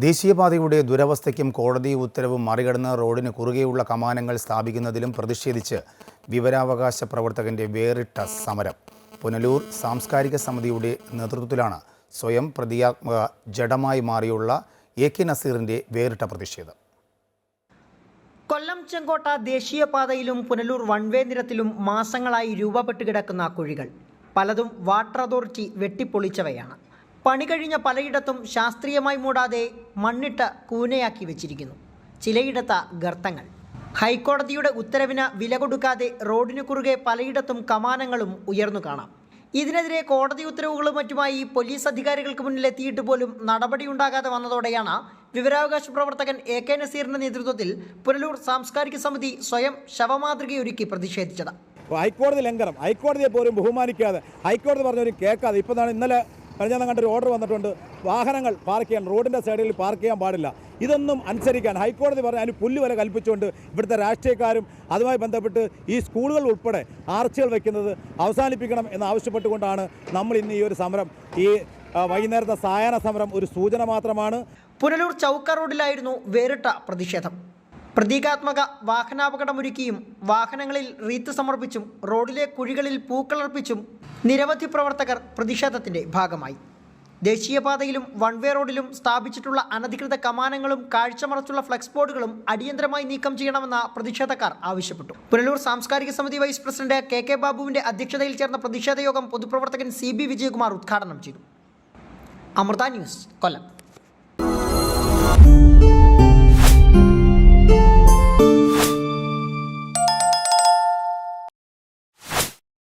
ദേശീയപാതയുടെ ദുരവസ്ഥയ്ക്കും കോടതി ഉത്തരവും മറികടന്ന് റോഡിന് കുറുകെയുള്ള കമാനങ്ങൾ സ്ഥാപിക്കുന്നതിലും പ്രതിഷേധിച്ച് വിവരാവകാശ പ്രവർത്തകന്റെ വേറിട്ട സമരം. പുനലൂർ സാംസ്കാരിക സമിതിയുടെ നേതൃത്വത്തിലാണ് സ്വയം പ്രതിയാത്മക ജഡമായി മാറിയുള്ള AK നസീറിന്റെ വേറിട്ട പ്രതിഷേധം. കൊല്ലം ചെങ്കോട്ട ദേശീയപാതയിലും പുനലൂർ വൺവേ നിരത്തിലും മാസങ്ങളായി രൂപപ്പെട്ടു കിടക്കുന്ന കുഴികൾ പലതും വാട്ടർ അതോറിറ്റി വെട്ടിപ്പൊളിച്ചവയാണ്. പണി കഴിഞ്ഞ പലയിടത്തും ശാസ്ത്രീയമായി മൂടാതെ മണ്ണിട്ട് കൂനയാക്കി വെച്ചിരിക്കുന്നു. ചിലയിടത്ത് ഗർത്തങ്ങൾ. ഹൈക്കോടതിയുടെ ഉത്തരവിന് വില കൊടുക്കാതെ റോഡിനു കുറുകെ പലയിടത്തും കമാനങ്ങളും ഉയർന്നു കാണാം. ഇതിനെതിരെ കോടതി ഉത്തരവുകളും മറ്റുമായി പോലീസ് അധികാരികൾക്ക് മുന്നിലെത്തിയിട്ട് പോലും നടപടിയുണ്ടാകാതെ വന്നതോടെയാണ് വിവരാവകാശ പ്രവർത്തകൻ AK നസീറിന്റെ നേതൃത്വത്തിൽ പുനലൂർ സാംസ്കാരിക സമിതി സ്വയം ശവമാതൃകയൊരുക്കി പ്രതിഷേധിച്ചത്. ഹൈക്കോടതി ലംഘനം, ഹൈക്കോടതിയെ പോലും ബഹുമാനിക്കാതെ, ഹൈക്കോടതി പറഞ്ഞവരും കേൾക്കാതെ, ഇപ്പോൾ ഇന്നലെ കഴിഞ്ഞ കണ്ടൊരു ഓർഡർ വന്നിട്ടുണ്ട്, വാഹനങ്ങൾ പാർക്ക് ചെയ്യാൻ റോഡിൻ്റെ സൈഡിൽ പാർക്ക് ചെയ്യാൻ പാടില്ല. ഇതൊന്നും അനുസരിക്കാൻ ഹൈക്കോടതി പറഞ്ഞ അതിന് പുല്ല് വില കൽപ്പിച്ചുകൊണ്ട് ഇവിടുത്തെ രാഷ്ട്രീയക്കാരും അതുമായി ബന്ധപ്പെട്ട് ഈ സ്കൂളുകൾ ഉൾപ്പെടെ ആർച്ചുകൾ വയ്ക്കുന്നത് അവസാനിപ്പിക്കണം എന്നാവശ്യപ്പെട്ടുകൊണ്ടാണ് നമ്മൾ ഇന്ന് ഈ ഒരു സമരം, ഈ വൈകുന്നേരത്തെ സായാഹ്ന സമരം ഒരു സൂചന മാത്രമാണ്. പുനലൂർ ചൗക്ക റോഡിലായിരുന്നു വേറിട്ട പ്രതിഷേധം. പ്രതീകാത്മക വാഹനാപകടമൊരുക്കിയും വാഹനങ്ങളിൽ റീത്ത് സമർപ്പിച്ചും റോഡിലെ കുഴികളിൽ പൂക്കളർപ്പിച്ചും നിരവധി പ്രവർത്തകർ പ്രതിഷേധത്തിന്റെ ഭാഗമായി. ദേശീയപാതയിലും വൺവേ റോഡിലും സ്ഥാപിച്ചിട്ടുള്ള അനധികൃത കമാനങ്ങളും കാഴ്ചമറച്ചുള്ള ഫ്ലെക്സ് ബോർഡുകളും അടിയന്തരമായി നീക്കം ചെയ്യണമെന്ന് പ്രതിഷേധക്കാർ ആവശ്യപ്പെട്ടു. പുനലൂർ സാംസ്കാരിക സമിതി വൈസ് പ്രസിഡന്റ് KK ബാബുവിന്റെ അധ്യക്ഷതയിൽ ചേർന്ന പ്രതിഷേധ യോഗം പൊതുപ്രവർത്തകൻ CB വിജയകുമാർ ഉദ്ഘാടനം ചെയ്തു. അമൃത ന്യൂസ്, കൊല്ലം.